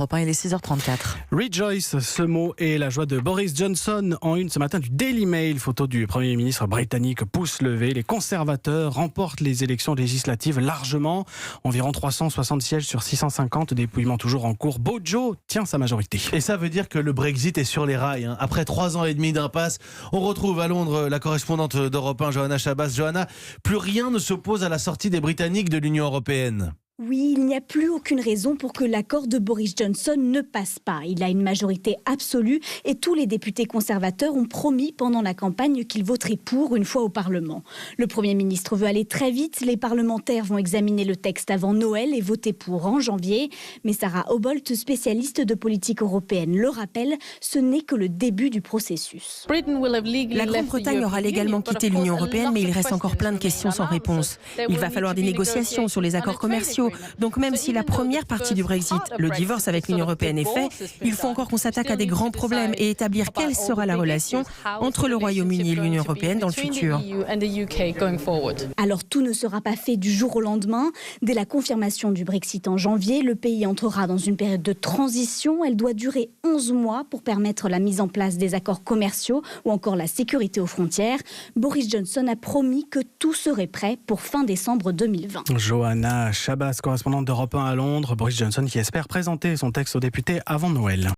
Europe 1, il est 6h34. Rejoice, ce mot est la joie de Boris Johnson en une ce matin du Daily Mail. Photo du Premier ministre britannique, pouce levé. Les conservateurs remportent les élections législatives largement. Environ 360 sièges sur 650, dépouillement toujours en cours. Bojo tient sa majorité. Et ça veut dire que le Brexit est sur les rails. Après 3 ans et demi d'impasse, on retrouve à Londres la correspondante d'Europe 1, Johanna Chabas. Johanna, plus rien ne s'oppose à la sortie des Britanniques de l'Union européenne. Oui, il n'y a plus aucune raison pour que l'accord de Boris Johnson ne passe pas. Il a une majorité absolue et tous les députés conservateurs ont promis pendant la campagne qu'ils voteraient pour une fois au Parlement. Le Premier ministre veut aller très vite. Les parlementaires vont examiner le texte avant Noël et voter pour en janvier. Mais Sarah Obolt, spécialiste de politique européenne, le rappelle, ce n'est que le début du processus. La Grande-Bretagne aura légalement quitté l'Union européenne, mais il reste encore plein de questions sans réponse. Il va falloir des négociations sur les accords commerciaux. Donc même si la première partie du Brexit, le divorce avec l'Union européenne est fait, il faut encore qu'on s'attaque à des grands problèmes et établir quelle sera la relation entre le Royaume-Uni et l'Union européenne dans le futur. Alors tout ne sera pas fait du jour au lendemain. Dès la confirmation du Brexit en janvier, le pays entrera dans une période de transition. Elle doit durer 11 mois pour permettre la mise en place des accords commerciaux ou encore la sécurité aux frontières. Boris Johnson a promis que tout serait prêt pour fin décembre 2020. Johanna Chabas, correspondante d'Europe 1 à Londres. Boris Johnson qui espère présenter son texte aux députés avant Noël.